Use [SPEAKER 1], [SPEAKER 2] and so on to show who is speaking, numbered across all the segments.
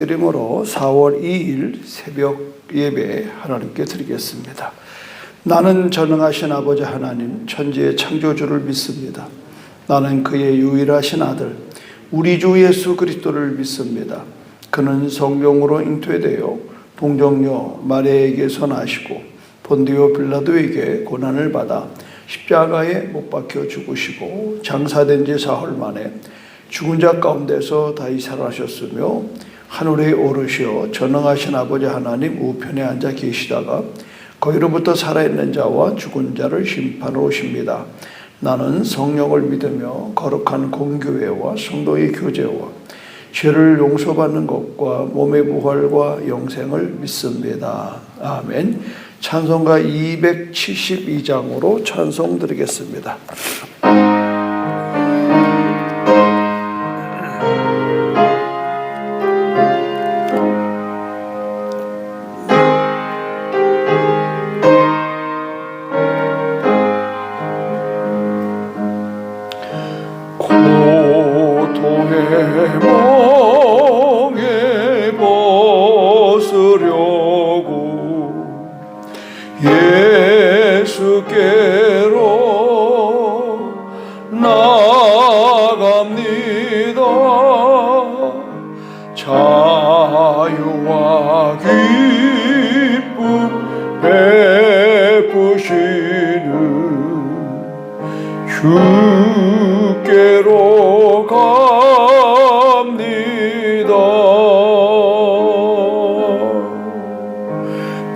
[SPEAKER 1] 이름으로 4월 2일 새벽 예배 하나님께 드리겠습니다. 나는 전능하신 아버지 하나님 천지의 창조주를 믿습니다. 나는 그의 유일하신 아들 우리 주 예수 그리스도를 믿습니다. 그는 성령으로 잉태되어 동정녀 마리아에게서 나시고 본디오 빌라도에게 고난을 받아 십자가에 못 박혀 죽으시고 장사된 지 사흘 만에 죽은 자 가운데서 다시 살아나셨으며 하늘에 오르시어 전능하신 아버지 하나님 우편에 앉아 계시다가 거기로부터 살아있는 자와 죽은 자를 심판하러 오십니다. 나는 성령을 믿으며 거룩한 공교회와 성도의 교제와 죄를 용서받는 것과 몸의 부활과 영생을 믿습니다. 아멘. 찬송가 272장으로 찬송 드리겠습니다.
[SPEAKER 2] 예수께로 나갑니다. 자유와 기쁨 베푸시는 주께로 갑니다.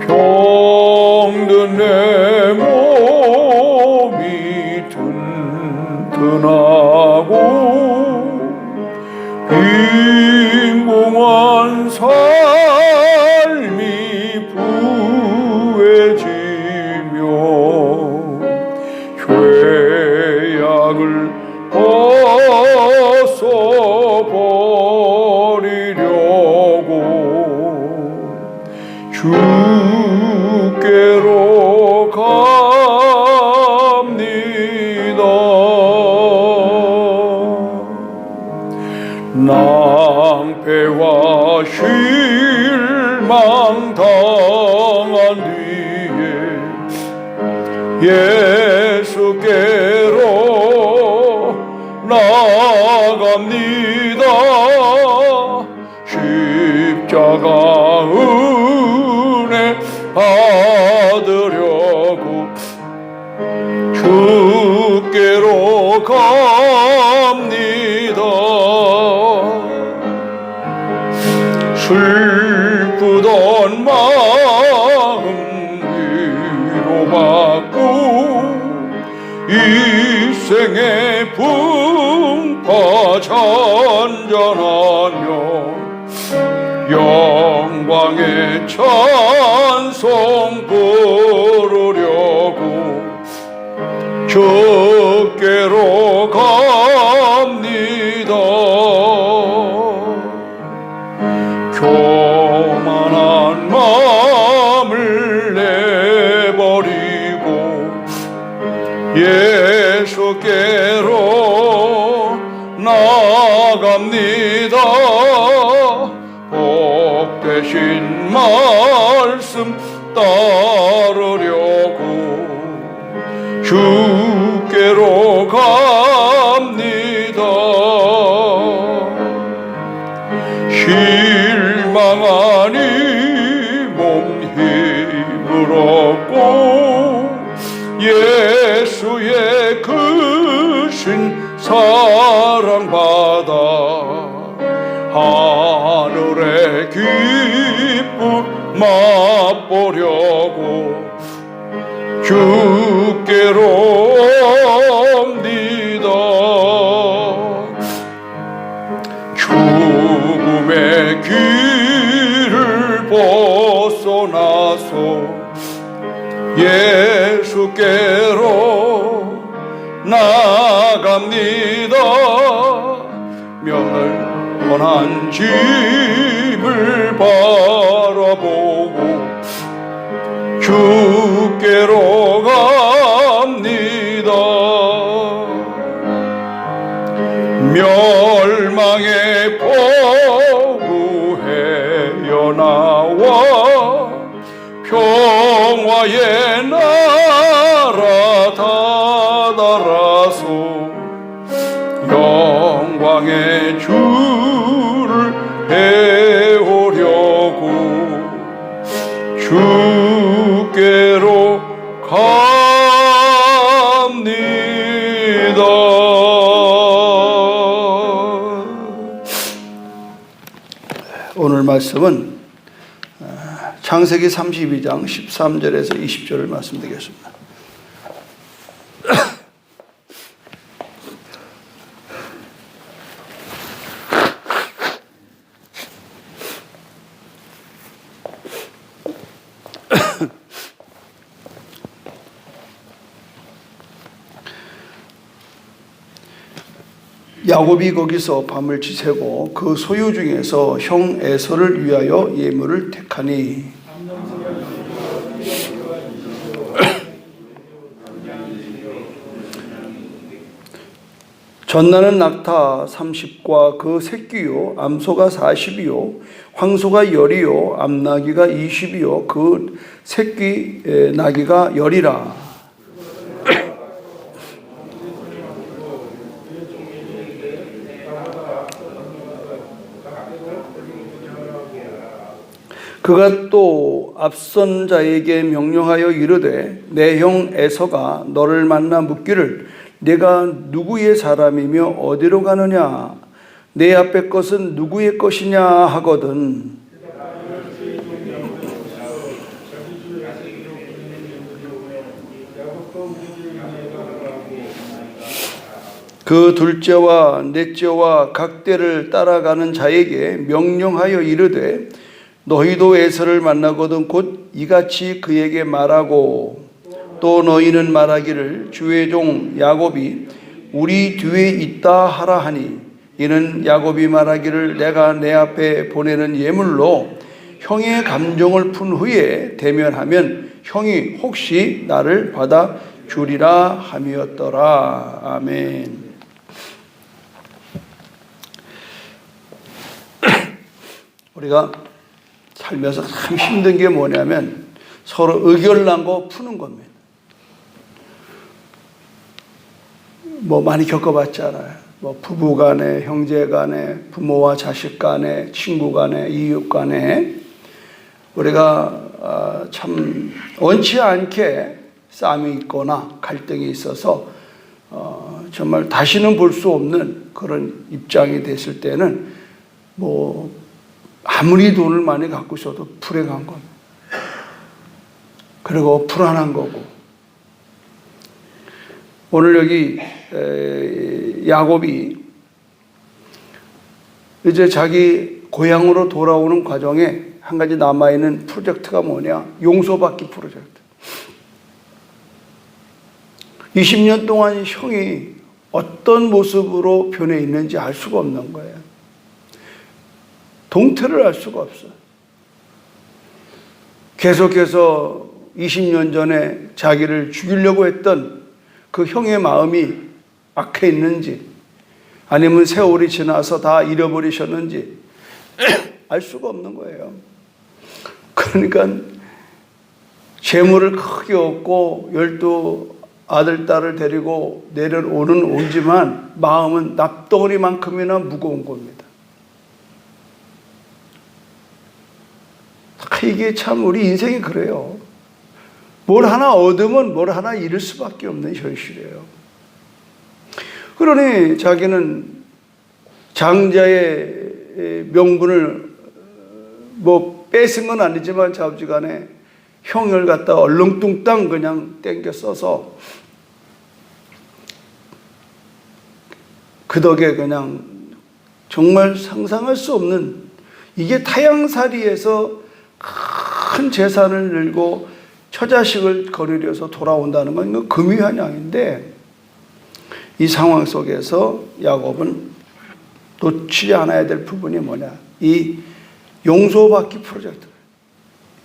[SPEAKER 2] 병든 내 몸이 튼튼하고 빈궁한 삶이 부해지며 죄악을 벗어버리려고 주께로 갑니다. 낭패와 실망 당한 뒤에 예수께로 나갑니다. 십자가 은혜 받으려고 주께로 갑니다. 슬프던 마음 위로받고 이 생의 풍파 잔잔하며 영광의 찬송 부르려고 주께로 갑니다. 교만한 마음을 내버리고 예수께로 나갑니다. 복되신 말씀 따르려고 주께로 갑니다. 실망하니 몸 힘을 얻고 예수의 크신 사랑받아 하늘의 기쁨 맛보려고 주께로 옵니다. 죽음의 길을 벗어나서 예수께로 나갑니다. 멸망한 집을 바라보고 주께로 갑니다. 멸망의 포구해 나와 평화의 나라 다다라서 영광의 주를 배우려고 주께로 갑니다.
[SPEAKER 1] 오늘 말씀은 창세기 32장 13절에서 20절을 말씀드리겠습니다. 야곱이 거기서 밤을 지새고 그 소유 중에서 형 에서를 위하여 예물을 택하니 전나는 낙타 30과 그 새끼요 암소가 40이요 황소가 10이요 암나귀가 20이요 그 새끼 나귀가 10이라. 그가 또 앞선 자에게 명령하여 이르되 내 형 에서가 너를 만나 묻기를 내가 누구의 사람이며 어디로 가느냐 내 앞에 것은 누구의 것이냐 하거든. 그 둘째와 넷째와 각대를 따라가는 자에게 명령하여 이르되 너희도 에서를 만나거든 곧 이같이 그에게 말하고 또 너희는 말하기를 주의 종 야곱이 우리 뒤에 있다 하라 하니 이는 야곱이 말하기를 내가 내 앞에 보내는 예물로 형의 감정을 푼 후에 대면하면 형이 혹시 나를 받아 주리라 함이었더라. 아멘. 우리가 살면서 참 힘든 게 뭐냐면 서로 의견나고 푸는 겁니다. 뭐 많이 겪어봤잖아요. 뭐 부부 간에, 형제 간에, 부모와 자식 간에, 친구 간에, 이웃 간에 우리가 참 원치 않게 싸움이 있거나 갈등이 있어서 정말 다시는 볼 수 없는 그런 입장이 됐을 때는 뭐 아무리 돈을 많이 갖고 있어도 불행한 겁니다. 그리고 불안한 거고. 오늘 여기 야곱이 이제 자기 고향으로 돌아오는 과정에 한 가지 남아있는 프로젝트가 뭐냐? 용서받기 프로젝트. 20년 동안 형이 어떤 모습으로 변해 있는지 알 수가 없는 거예요. 동태를 알 수가 없어요. 계속해서 20년 전에 자기를 죽이려고 했던 그 형의 마음이 악해 있는지 아니면 세월이 지나서 다 잃어버리셨는지 알 수가 없는 거예요. 그러니까 재물을 크게 얻고 12 아들, 딸을 데리고 내려오는 오지만 마음은 납덩어리만큼이나 무거운 겁니다. 이게 참 우리 인생이 그래요. 뭘 하나 얻으면 뭘 하나 잃을 수밖에 없는 현실이에요. 그러니 자기는 장자의 명분을 뭐 뺏은 건 아니지만 좌우지간에 형을 갖다 얼렁뚱땅 그냥 땡겨 써서 그 덕에 그냥 정말 상상할 수 없는 이게 타향살이에서 큰 재산을 늘고 처자식을 거느려서 돌아온다는 건 금유한 양인데 이 상황 속에서 야곱은 놓치지 않아야 될 부분이 뭐냐? 이 용서받기 프로젝트.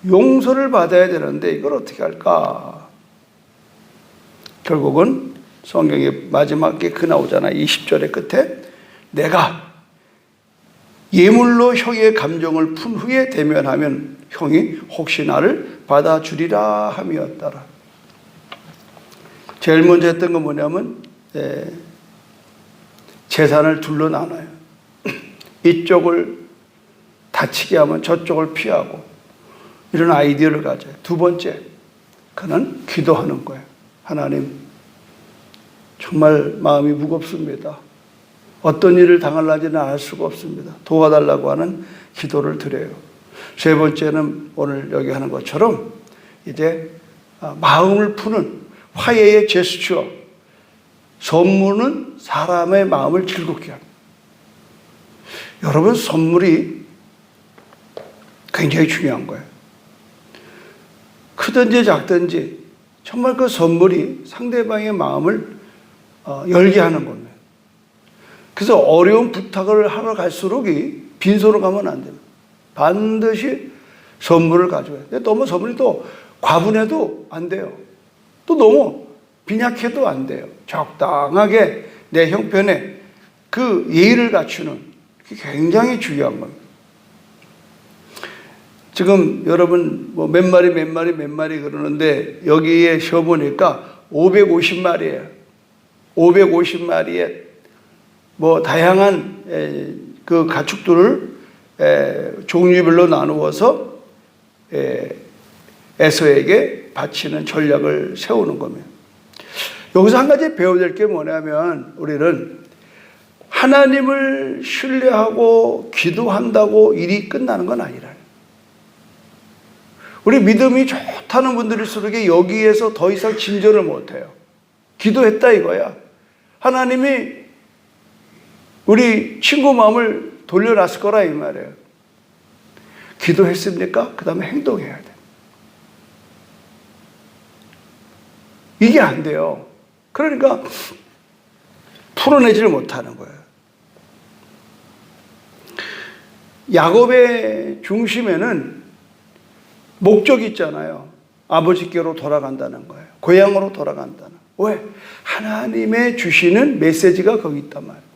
[SPEAKER 1] 용서를 받아야 되는데 이걸 어떻게 할까? 결국은 성경의 마지막에 그 나오잖아. 20절의 끝에 내가 예물로 형의 감정을 푼 후에 대면하면 형이 혹시 나를 받아주리라 함이었더라. 제일 먼저 했던 건 뭐냐면 재산을 둘로 나눠요. 이쪽을 다치게 하면 저쪽을 피하고, 이런 아이디어를 가져요. 두 번째, 그는 기도하는 거예요. 하나님, 정말 마음이 무겁습니다. 어떤 일을 당할는지는 알 수가 없습니다. 도와달라고 하는 기도를 드려요. 세 번째는 오늘 여기 하는 것처럼 이제 마음을 푸는 화해의 제스처. 선물은 사람의 마음을 즐겁게 합니다. 여러분, 선물이 굉장히 중요한 거예요. 크든지 작든지 정말 그 선물이 상대방의 마음을 열게 하는 겁니다. 그래서 어려운 부탁을 하러 갈수록 빈손으로 가면 안 됩니다. 반드시 선물을 가져와야 돼요. 너무 선물이 또 과분해도 안 돼요. 또 너무 빈약해도 안 돼요. 적당하게 내 형편에 그 예의를 갖추는 게 굉장히 중요한 겁니다. 지금 여러분 뭐 몇 마리 그러는데 여기에 쉬어보니까 550마리예요. 550마리에 뭐 다양한 그 가축들을 종류별로 나누어서 에서에게 바치는 전략을 세우는 겁니다. 여기서 한 가지 배워야 될 게 뭐냐면, 우리는 하나님을 신뢰하고 기도한다고 일이 끝나는 건 아니라, 우리 믿음이 좋다는 분들일수록 여기에서 더 이상 진전을 못해요. 기도했다 이거야. 하나님이 우리 친구 마음을 돌려놨을 거라 이 말이에요. 기도했습니까? 그 다음에 행동해야 돼. 이게 안 돼요. 그러니까 풀어내지를 못하는 거예요. 야곱의 중심에는 목적이 있잖아요. 아버지께로 돌아간다는 거예요. 고향으로 돌아간다는 거예요. 왜? 하나님의 주시는 메시지가 거기 있단 말이에요.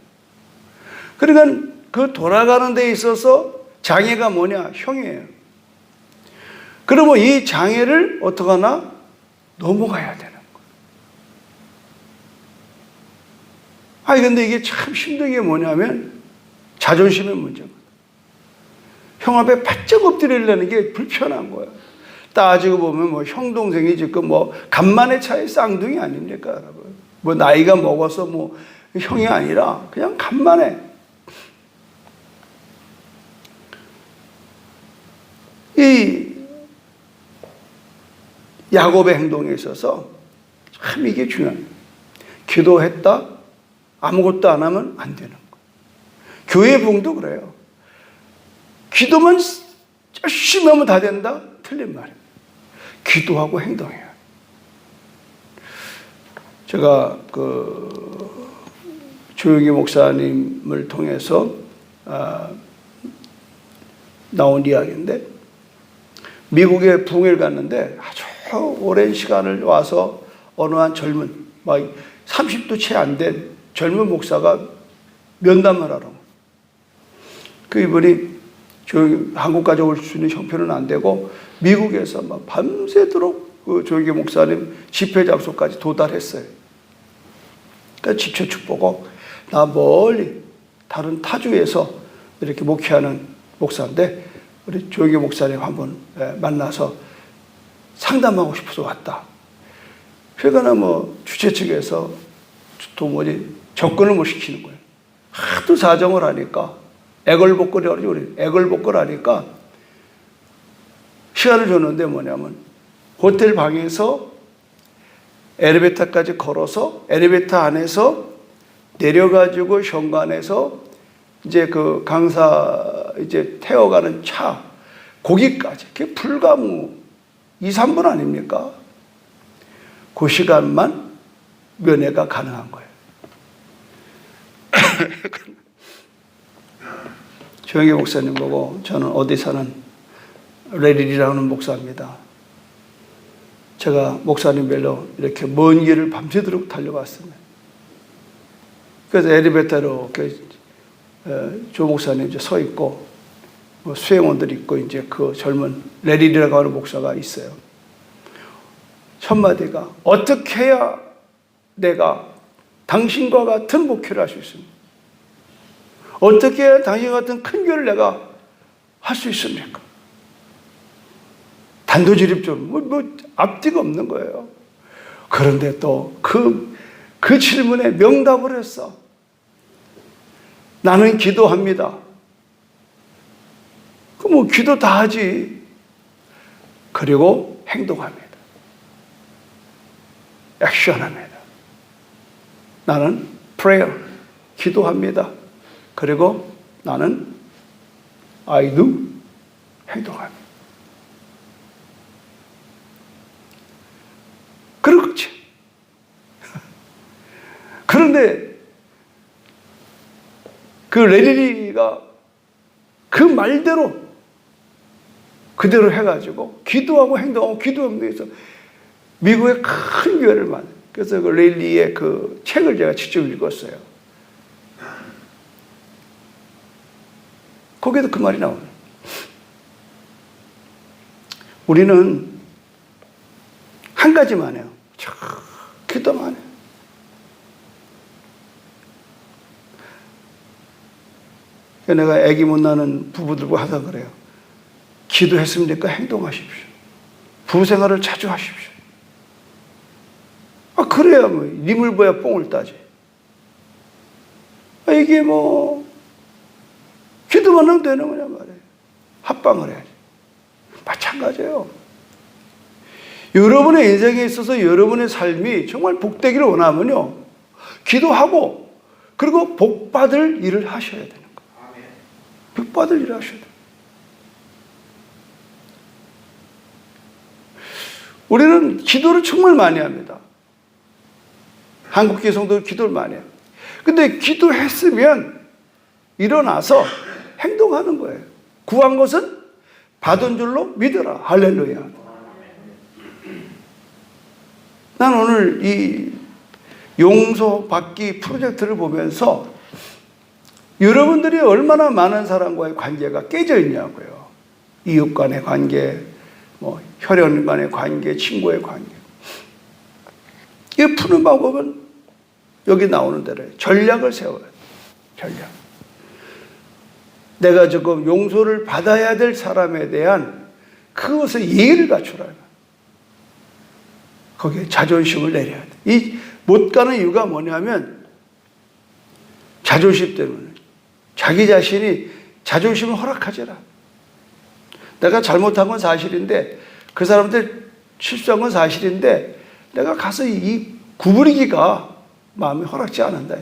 [SPEAKER 1] 그러니까 그 돌아가는 데 있어서 장애가 뭐냐? 형이에요. 그러면 이 장애를 어떡하나? 넘어가야 되는 거예요. 근데 이게 참 힘든 게 뭐냐면 자존심의 문제거든. 형 앞에 바짝 엎드리려는 게 불편한 거야. 따지고 보면 뭐 형 동생이 지금 뭐 간만의 차이 쌍둥이 아닙니까, 여러분? 뭐 나이가 먹어서 뭐 형이 아니라 그냥 간만에. 이 야곱의 행동에 있어서 참 이게 중요해요. 기도했다, 아무것도 안 하면 안 되는 거예요. 교회 부흥도 그래요. 기도만 열심히 하면 다 된다? 틀린 말이에요. 기도하고 행동해요. 제가 조용기 목사님을 통해서 나온 이야기인데, 미국에 부흥회를 갔는데 아주 오랜 시간을 와서 어느 한 젊은, 막 30도 채 안 된 젊은 목사가 면담을 하러. 이분이 한국까지 올 수 있는 형편은 안 되고 미국에서 막 밤새도록 조용기 목사님 집회 장소까지 도달했어요. 그러니까 집회 축복하고, 나 멀리 다른 타주에서 이렇게 목회하는 목사인데 우리 조용기 목사님 한번 만나서 상담하고 싶어서 왔다. 그러니까 뭐 주최 측에서 도무지 접근을 못 시키는 거예요. 하도 사정을 하니까, 애걸복걸이 우리 애걸복걸하니까 시간을 줬는데 뭐냐면, 호텔 방에서 엘리베이터까지 걸어서 엘리베이터 안에서 내려가지고 현관에서 이제 그 강사 이제 태워가는 차, 거기까지 그게 불과 뭐 2, 3분 아닙니까? 그 시간만 면회가 가능한 거예요. 조영기 목사님 보고, 저는 어디 사는 레릴이라는 목사입니다. 제가 목사님 뵈러 이렇게 먼 길을 밤새도록 달려왔습니다. 그래서 엘리베이터로 이렇게 조 목사님 이제 서 있고 수행원들이 있고 이제 그 젊은 레릴이라고 하는 목사가 있어요. 첫 마디가 어떻게 해야 내가 당신과 같은 목회를 할 수 있습니까? 어떻게 해야 당신과 같은 큰 교회를 내가 할 수 있습니까? 단도직입적으로 뭐 앞뒤가 없는 거예요. 그런데 또 그 질문에 명답을 했어. 나는 기도합니다. 뭐 기도 다 하지. 그리고 행동합니다. 액션합니다. 나는 prayer, 기도합니다. 그리고 나는 I do, 행동합니다. 그렇지. 그런데 그 레리리가 그 말대로 그대로 해가지고 기도하고 행동하고 기도하면서 해서 미국의 큰 교회를 만들어요. 그래서 그 레리리의 그 책을 제가 직접 읽었어요. 거기에도 그 말이 나오네. 우리는 한 가지만 해요. 기도만 해요. 내가 아기 못 낳는 부부들과 하다 그래요. 기도했습니까? 행동하십시오. 부부 생활을 자주 하십시오. 그래야 뭐 님을 보야 뽕을 따지. 이게 뭐 기도만 하면 되는 거냐 말이에요. 합방을 해야지. 마찬가지예요. 여러분의 인생에 있어서 여러분의 삶이 정말 복되기를 원하면요, 기도하고 그리고 복받을 일을 하셔야 되는 거예요. 복받을 일을 하셔야 돼요. 우리는 기도를 정말 많이 합니다. 한국교회 성도들 기도를 많이 해요. 근데 기도했으면 일어나서 행동하는 거예요. 구한 것은 받은 줄로 믿어라. 할렐루야. 난 오늘 이 용서받기 프로젝트를 보면서 여러분들이 얼마나 많은 사람과의 관계가 깨져 있냐고요. 이웃 간의 관계, 뭐 혈연 간의 관계, 친구의 관계. 이 푸는 방법은 여기 나오는 대로 전략을 세워야 돼요. 전략. 내가 지금 용서를 받아야 될 사람에 대한 그것을 예의를 갖추라. 거기에 자존심을 내려야 돼. 이 못 가는 이유가 뭐냐면 자존심 때문에. 자기 자신이 자존심을 허락하잖아. 내가 잘못한 건 사실인데, 그 사람한테 실수한 건 사실인데, 내가 가서 이 구부리기가 마음이 허락지 않는다.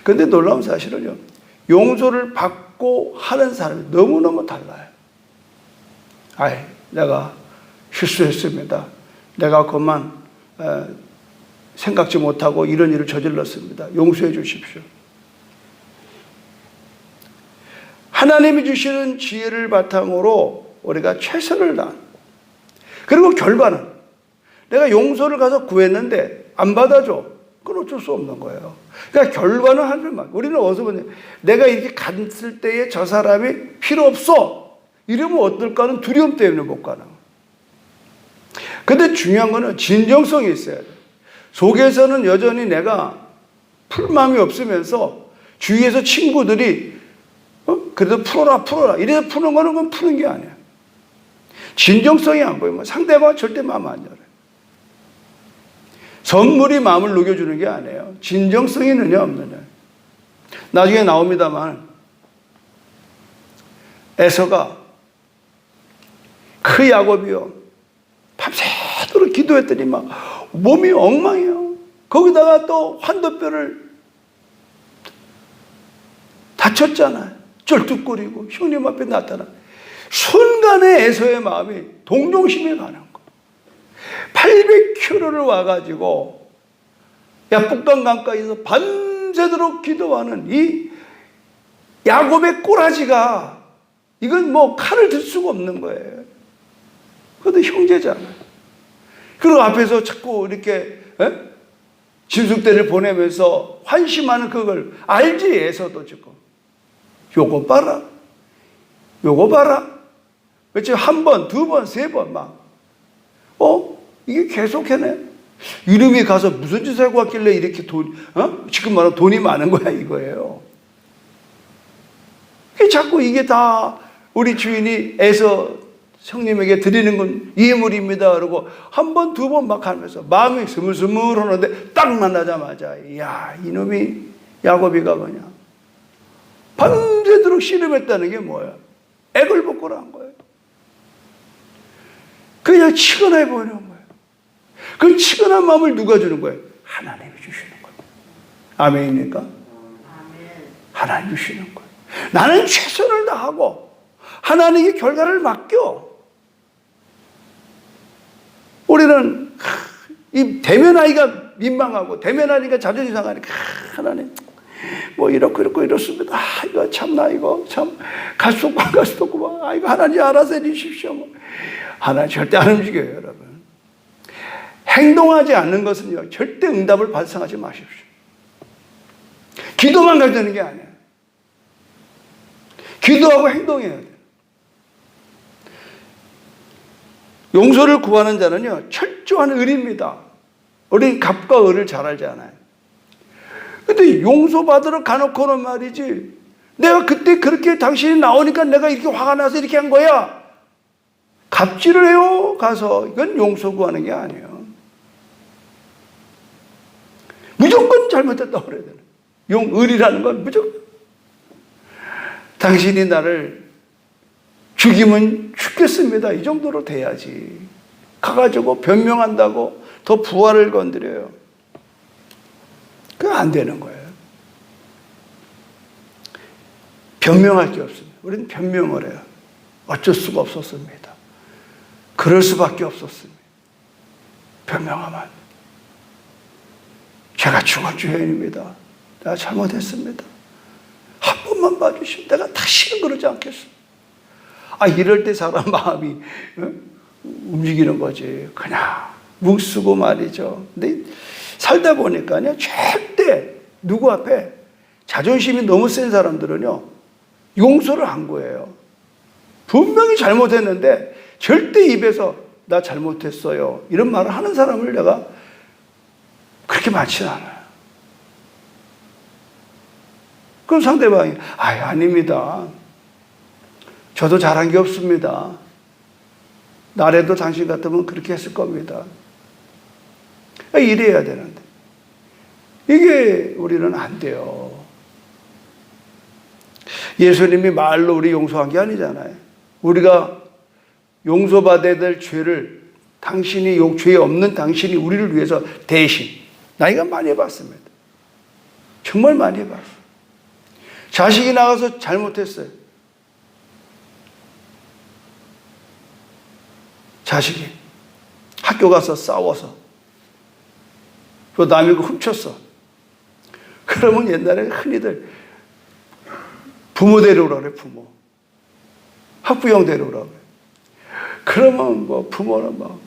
[SPEAKER 1] 그런데 놀라운 사실은요, 용서를 받고 하는 사람이 너무너무 달라요. 내가 실수했습니다. 내가 그만 생각지 못하고 이런 일을 저질렀습니다. 용서해 주십시오. 하나님이 주시는 지혜를 바탕으로 우리가 최선을 다한, 그리고 결과는 내가 용서를 가서 구했는데 안 받아줘. 그건 어쩔 수 없는 거예요. 그러니까 결과는 하는 말. 우리는 어디서 보냐, 내가 이렇게 갔을 때에 저 사람이 필요 없어 이러면 어떨까 하는 두려움 때문에 못 가는 거예요. 근데 중요한 거는 진정성이 있어야 돼. 속에서는 여전히 내가 풀 마음이 없으면서 주위에서 친구들이 그래도 풀어라 이래서 푸는 거는 그건 푸는 게 아니야. 진정성이 안 보이면 상대방은 절대 마음 안 열어요. 선물이 마음을 녹여주는 게 아니에요. 진정성이 있느냐 없느냐. 나중에 나옵니다만 에서가 그 야곱이요, 밤새도록 기도했더니 막 몸이 엉망이에요. 거기다가 또 환도뼈를 다쳤잖아요. 쩔뚝거리고 형님 앞에 나타나. 순간에 에서의 마음이 동정심이 가는 거예요. 800km를 와가지고 야복강 강가에서 밤새도록 기도하는 이 야곱의 꼬라지가, 이건 뭐 칼을 들 수가 없는 거예요. 그래도 형제잖아요. 그리고 앞에서 자꾸 이렇게 짐승떼를 보내면서 환심하는 그걸 알지. 에서도 지금 요거 봐라, 요거 봐라. 그렇지? 한 번, 두 번, 세 번 막. 이게 계속해네. 이놈이 가서 무슨 짓을 하고 왔길래 이렇게 지금 말하면 돈이 많은 거야 이거예요. 자꾸 이게 다 우리 주인이 에서 형님에게 드리는 건 예물입니다. 그러고 한 번, 두 번 막 하면서 마음이 스물스물 하는데 딱 만나자마자, 이야, 이놈이 야곱이가 그냥 밤새도록 씨름했다는 게 뭐야? 액을 벗고라 한 거예요. 그냥 치근해 보이는 거예요. 그 치근한 마음을 누가 주는 거예요? 하나님이 주시는 거예요. 아멘입니까? 하나님이 주시는 거예요. 나는 최선을 다하고 하나님의 결과를 맡겨. 우리는 이 대면 아이가 민망하고 대면 아이가 자존심 상하니까 하나님 뭐 이렇고 이렇습니다. 이거 참나 이거 참 갈 수 없고 갈 수도 없고 이거 하나님 알아서 해주십시오. 하나님 절대 안 움직여요, 여러분. 행동하지 않는 것은요 절대 응답을 발생하지 마십시오. 기도만 가지는 게 아니에요. 기도하고 행동해야 돼요. 용서를 구하는 자는요 철저한 을입니다. 우리 갑과 을을 잘 알잖아요. 근데 용서받으러 가놓고는 말이지, 내가 그때 그렇게 당신이 나오니까 내가 이렇게 화가 나서 이렇게 한 거야. 갑질을 해요 가서. 이건 용서 구하는 게 아니에요. 무조건 잘못했다고 그래야 되는. 을이라는 건 무조건 당신이 나를 죽이면 죽겠습니다. 이 정도로 돼야지. 가가지고 변명한다고 더 부활을 건드려요. 그거 안 되는 거예요. 변명할 게 없습니다. 우리는 변명을 해요. 어쩔 수가 없었습니다. 그럴 수밖에 없었습니다. 변명하면 안 돼요. 제가 죽을 죄인입니다. 내가 잘못했습니다. 한 번만 봐주시면 내가 다시는 그러지 않겠습니다. 이럴 때 사람 마음이 움직이는 거지. 그냥 묵쓰고 말이죠. 근데 살다 보니까요, 절대 누구 앞에 자존심이 너무 센 사람들은요, 용서를 한 거예요. 분명히 잘못했는데 절대 입에서 나 잘못했어요 이런 말을 하는 사람을 내가 그렇게 많지는 않아요. 그럼 상대방이 아닙니다. 저도 잘한 게 없습니다. 나라도 당신 같으면 그렇게 했을 겁니다. 이래야 되는데 이게 우리는 안 돼요. 예수님이 말로 우리 용서한 게 아니잖아요. 우리가 용서받아야 될 죄를 당신이 죄 없는 당신이 우리를 위해서 대신, 나이가 많이 해봤습니다. 정말 많이 해봤어요. 자식이 나가서 잘못했어요. 자식이 학교 가서 싸워서 그 남이 훔쳤어. 그러면 옛날에 흔히들 부모 데려오라 그래. 부모 학부형 데려오라 그래. 그러면 뭐 부모는 뭐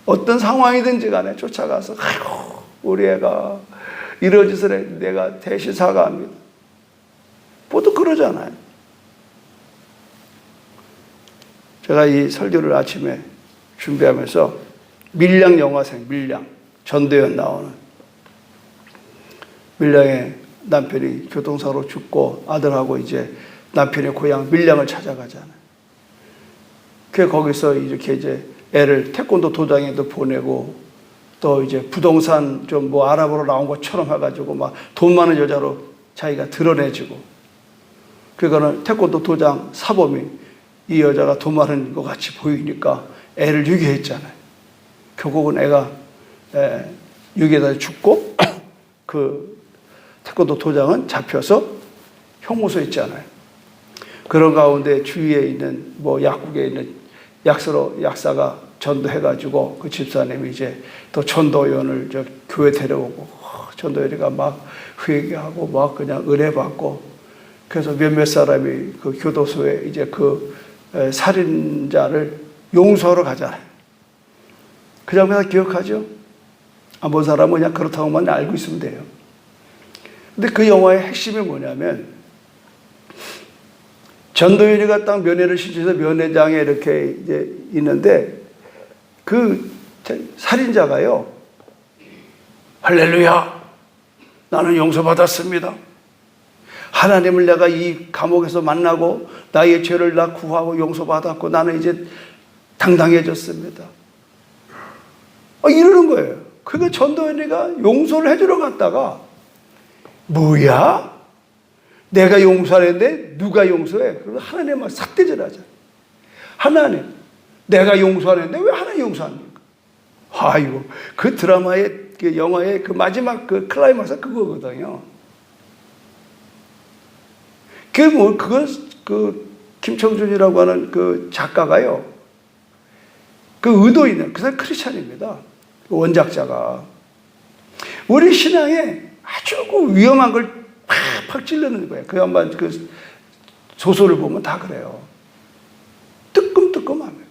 [SPEAKER 1] 어떤 상황이든지 간에 쫓아가서 아이고 우리 애가 이런 짓을 해 내가 대신 사과합니다. 보통 그러잖아요. 제가 이 설교를 아침에 준비하면서 밀양 영화생, 밀양 전도연 나오는 밀양의 남편이 교통사고로 죽고 아들하고 이제 남편의 고향 밀양을 찾아가잖아요. 그 거기서 이렇게 이제 애를 태권도 도장에도 보내고 또 이제 부동산 좀 뭐 알아보러 나온 것처럼 해가지고 막 돈 많은 여자로 자기가 드러내지고, 그거는 태권도 도장 사범이 이 여자가 돈 많은 것 같이 보이니까 애를 유기했잖아요. 결국은 애가 유기에다 죽고 그 태권도 도장은 잡혀서 형무소에 있잖아요. 그런 가운데 주위에 있는 뭐 약국에 있는 약사가 전도해가지고 그 집사님이 이제 또 전도위원을 저 교회 데려오고 전도위원이가 막 회개하고 막 그냥 은혜 받고, 그래서 몇몇 사람이 그 교도소에 이제 그 살인자를 용서하러 가잖아요. 그 장면 기억하죠? 안 본 사람은 그냥 그렇다고만 알고 있으면 돼요. 근데 그 영화의 핵심이 뭐냐면 전도연이가 딱 면회를 신청해서 면회장에 이렇게 이제 있는데 그 살인자가요, 할렐루야, 나는 용서받았습니다. 하나님을 내가 이 감옥에서 만나고 나의 죄를 다 구하고 용서받았고 나는 이제 당당해졌습니다. 이러는 거예요. 그거 전도연이가 용서를 해주러 갔다가 뭐야? 내가 용서하는데 누가 용서해? 그래서 하나님 막 삿대질하자. 하나님, 내가 용서하는데 왜 하나님 용서합니까? 아이고, 그 드라마의 그 영화의 그 마지막 그 클라이막스 그거거든요. 그 김청준이라고 하는 그 작가가요, 그 의도인은 그 사람 크리스찬입니다. 그 원작자가 우리 신앙에 아주 그 위험한 걸 팍팍 찔르는 거예요. 그 양반 그 소설을 보면 다 그래요. 뜨끔뜨끔하면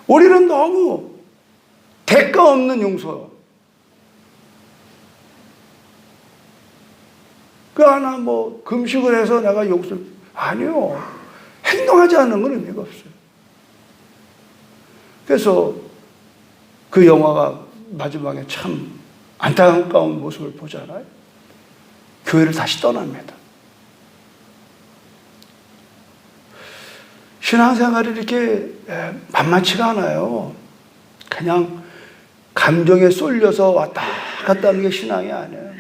[SPEAKER 1] 우리는 너무 대가 없는 용서. 그 하나 뭐 금식을 해서 내가 용서, 아니요. 행동하지 않는 건 의미가 없어요. 그래서 그 영화가 마지막에 참 안타까운 모습을 보잖아요. 교회를 다시 떠납니다. 신앙생활이 이렇게 만만치가 않아요. 그냥 감정에 쏠려서 왔다 갔다 하는 게 신앙이 아니에요.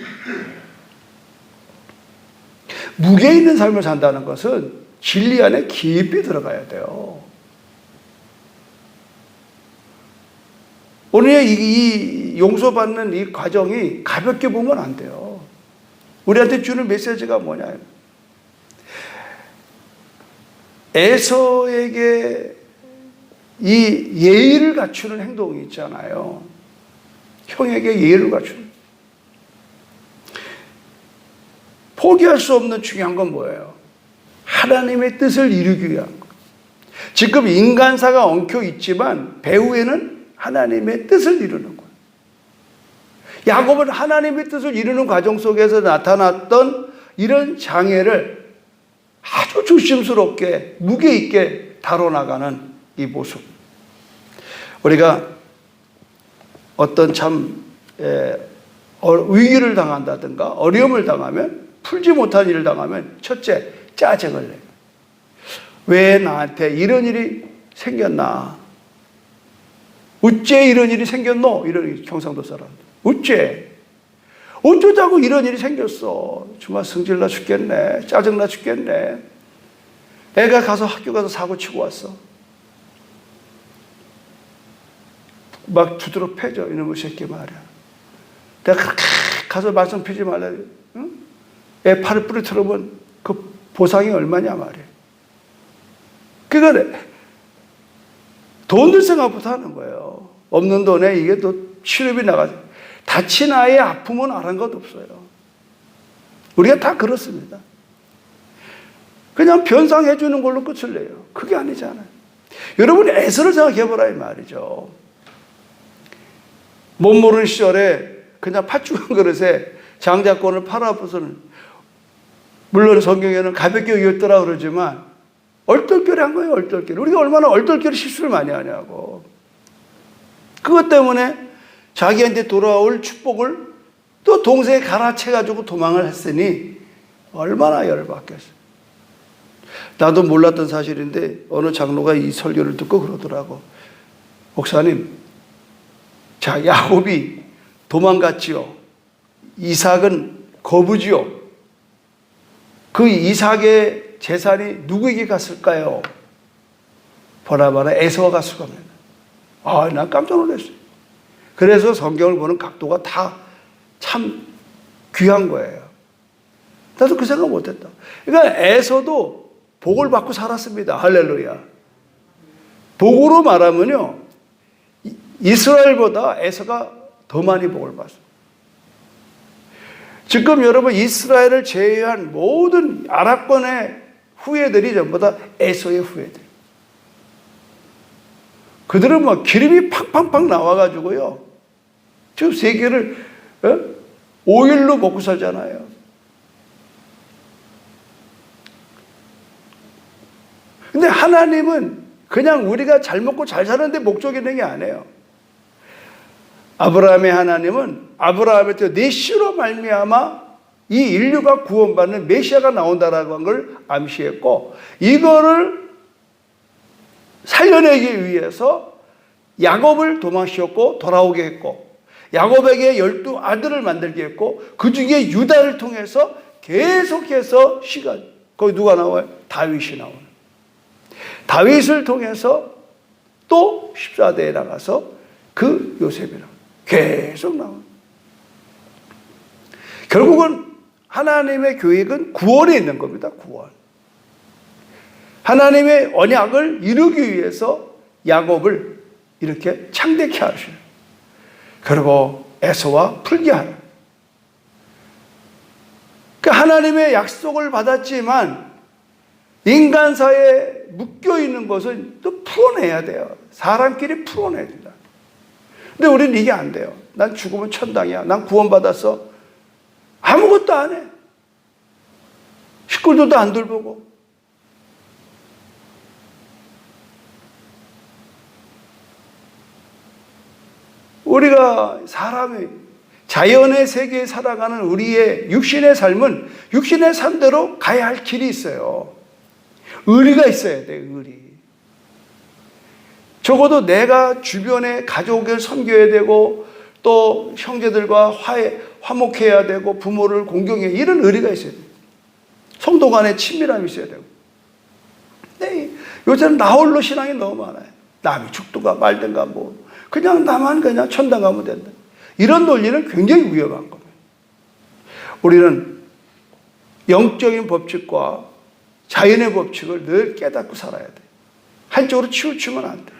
[SPEAKER 1] 무게 있는 삶을 산다는 것은 진리 안에 깊이 들어가야 돼요. 오늘 이 용서받는 이 과정이 가볍게 보면 안 돼요. 우리한테 주는 메시지가 뭐냐. 에서에게 이 예의를 갖추는 행동이 있잖아요. 형에게 예의를 갖추는. 포기할 수 없는 중요한 건 뭐예요? 하나님의 뜻을 이루기 위한 것. 지금 인간사가 엉켜 있지만 배후에는 하나님의 뜻을 이루는 거예요. 야곱은 하나님의 뜻을 이루는 과정 속에서 나타났던 이런 장애를 아주 조심스럽게 무게 있게 다뤄나가는 이 모습. 우리가 어떤 참 위기를 당한다든가 어려움을 당하면, 풀지 못한 일을 당하면 첫째, 짜증을 내요. 왜 나한테 이런 일이 생겼나? 어째 이런 일이 생겼노? 이런 경상도 사람들. 어째? 어쩌자고 이런 일이 생겼어? 정말 성질나 죽겠네. 짜증나 죽겠네. 애가 가서 학교 가서 사고 치고 왔어. 막 두드러 패죠. 이놈의 새끼 말이야. 내가 그렇게 가서 말씀 피지 말라. 응? 애 팔을 부러뜨리면 그 보상이 얼마냐 말이야. 그거를 돈을 생각부터 하는 거예요. 없는 돈에 이게 또 치료비 나가죠. 다친 아이의 아픔은 아는 것 없어요. 우리가 다 그렇습니다. 그냥 변상해 주는 걸로 끝을 내요. 그게 아니잖아요. 여러분이 에서를 생각해 보라 이 말이죠. 못 모르는 시절에 그냥 팥죽 한 그릇에 장자권을 팔아부서는, 물론 성경에는 가볍게 여겼더라 그러지만 얼떨결에 한 거예요. 얼떨결에. 우리가 얼마나 얼떨결에 실수를 많이 하냐고. 그것 때문에 자기한테 돌아올 축복을 또 동생에 갈아채가지고 도망을 했으니 얼마나 열받겠어요. 나도 몰랐던 사실인데 어느 장로가 이 설교를 듣고 그러더라고. 목사님, 자, 야곱이 도망갔지요. 이삭은 거부지요. 그 이삭의 재산이 누구에게 갔을까요? 보나마나 에서가 갔을 겁니다. 난 깜짝 놀랐어요. 그래서 성경을 보는 각도가 다 참 귀한 거예요. 나도 그 생각 못했다. 그러니까 에서도 복을 받고 살았습니다. 할렐루야. 복으로 말하면요, 이스라엘보다 에서가 더 많이 복을 받았어요. 지금 여러분 이스라엘을 제외한 모든 아랍권의 후예들이 전부 다 에서의 후예들. 그들은 막 기름이 팡팡팡 나와가지고요. 지금 세계를 5일로 먹고 살잖아요. 근데 하나님은 그냥 우리가 잘 먹고 잘 사는데 목적이 있는 게 아니에요. 아브라함의 하나님은 아브라함의 내 씨로 말미암아 이 인류가 구원받는 메시아가 나온다라는 걸 암시했고, 이거를 살려내기 위해서 야곱을 도망시켰고 돌아오게 했고, 야곱에게 12 아들을 만들게 했고, 그 중에 유다를 통해서 계속해서 거기 누가 나와요? 다윗이 나오는. 다윗을 통해서 또 14대에 나가서 그 요셉이랑 계속 나와요. 결국은 하나님의 계획은 구원에 있는 겁니다. 구원. 하나님의 언약을 이루기 위해서 야곱을 이렇게 창대케 하셔요. 그리고 에서와 풀게 하라. 그 하나님의 약속을 받았지만 인간사에 묶여있는 것은 또 풀어내야 돼요. 사람끼리 풀어내야 된다. 근데 우리는 이게 안 돼요. 난 죽으면 천당이야. 난 구원받았어. 아무것도 안 해. 식구들도 안 돌보고. 우리가 사람이 자연의 세계에 살아가는 우리의 육신의 삶은 육신의 삶대로 가야 할 길이 있어요. 의리가 있어야 돼, 의리. 적어도 내가 주변의 가족을 섬겨야 되고, 또 형제들과 화목해야 되고, 부모를 공경해야, 이런 의리가 있어야 돼. 성도 간의 친밀함이 있어야 되고. 네, 요새는 나홀로 신앙이 너무 많아요. 남이 죽든가 말든가 그냥 나만 그냥 천당 가면 된다. 이런 논리는 굉장히 위험한 겁니다. 우리는 영적인 법칙과 자연의 법칙을 늘 깨닫고 살아야 돼. 한쪽으로 치우치면 안 돼.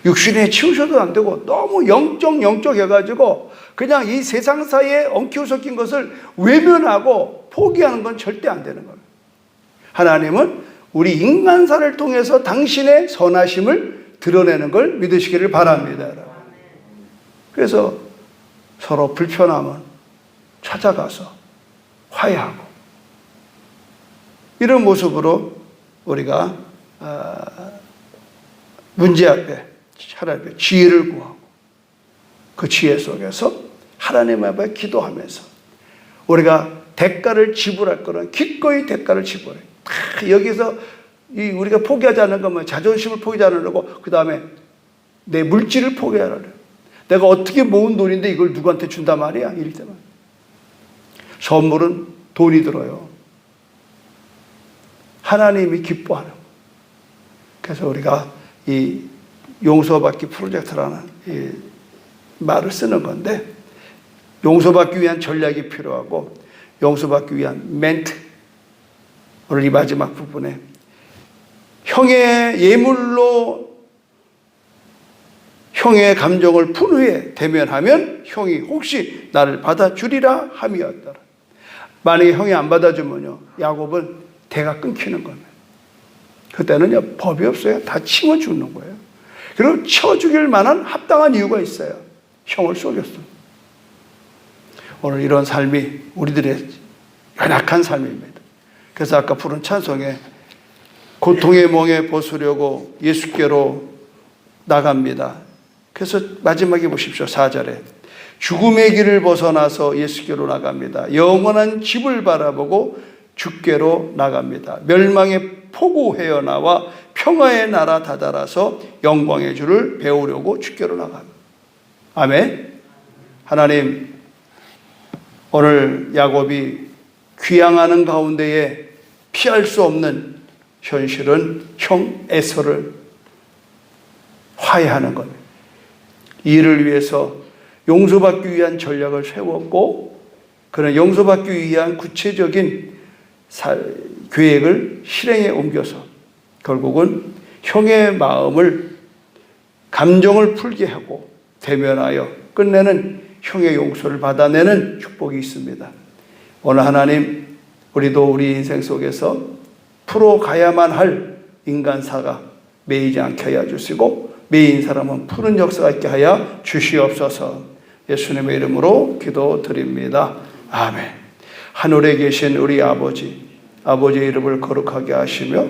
[SPEAKER 1] 육신에 치우쳐도 안 되고, 너무 영적 해가지고 그냥 이 세상 사이에 엉키고 섞인 것을 외면하고 포기하는 건 절대 안 되는 겁니다. 하나님은 우리 인간사를 통해서 당신의 선하심을 드러내는 걸 믿으시기를 바랍니다. 그래서 서로 불편하면 찾아가서 화해하고, 이런 모습으로 우리가 문제 앞에 차라리 지혜를 구하고, 그 지혜 속에서 하나님 앞에 기도하면서 우리가 대가를 지불할 거는 기꺼이 대가를 지불해. 여기서 우리가 포기하지 않는 것만 자존심을 포기하지 않으려고, 그 다음에 내 물질을 포기하려고. 내가 어떻게 모은 돈인데 이걸 누구한테 준단 말이야? 이럴 때만. 선물은 돈이 들어요. 하나님이 기뻐하는 거. 그래서 우리가 이 용서받기 프로젝트라는 이 말을 쓰는 건데, 용서받기 위한 전략이 필요하고, 용서받기 위한 멘트, 오늘 이 마지막 부분에 형의 예물로 형의 감정을 푼 후에 대면하면 형이 혹시 나를 받아주리라 함이었더라. 만약에 형이 안 받아주면요, 야곱은 대가 끊기는 겁니다. 그때는요, 법이 없어요. 다 치워 죽는 거예요. 그리고 쳐 죽일 만한 합당한 이유가 있어요. 형을 속였어. 오늘 이런 삶이 우리들의 연약한 삶입니다. 그래서 아까 부른 찬송에 고통의 멍에 벗으려고 예수께로 나갑니다. 그래서 마지막에 보십시오. 4절에 죽음의 길을 벗어나서 예수께로 나갑니다. 영원한 집을 바라보고 주께로 나갑니다. 멸망의 폭우 헤어나와 평화의 나라 다다라서 영광의 주를 배우려고 주께로 나갑니다. 아멘. 하나님, 오늘 야곱이 귀향하는 가운데에 피할 수 없는 현실은 형 에서를 화해하는 겁니다. 이를 위해서 용서받기 위한 전략을 세웠고, 그런 용서받기 위한 구체적인 계획을 실행에 옮겨서 결국은 형의 마음을, 감정을 풀게 하고 대면하여 끝내는 형의 용서를 받아내는 축복이 있습니다. 오늘 하나님, 우리도 우리 인생 속에서 풀어가야만 할 인간사가 매이지 않게 하여 주시고, 메인 사람은 푸는 역사가 있게 하여 주시옵소서. 예수님의 이름으로 기도드립니다. 아멘. 하늘에 계신 우리 아버지, 아버지의 이름을 거룩하게 하시며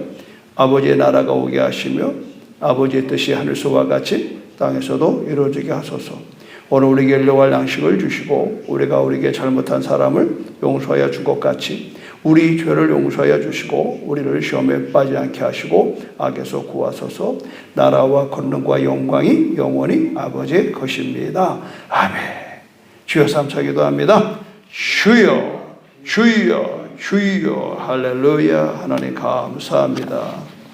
[SPEAKER 1] 아버지의 나라가 오게 하시며 아버지의 뜻이 하늘서와 같이 땅에서도 이루어지게 하소서. 오늘 우리에게 일용할 양식을 주시고 우리가 우리에게 잘못한 사람을 용서하여 준 것 같이 우리 죄를 용서하여 주시고 우리를 시험에 빠지지 않게 하시고 악에서 구하소서. 나라와 권능과 영광이 영원히 아버지의 것입니다. 아멘. 주여 삼차 기도합니다. 주여 주여 주여 할렐루야. 하나님 감사합니다.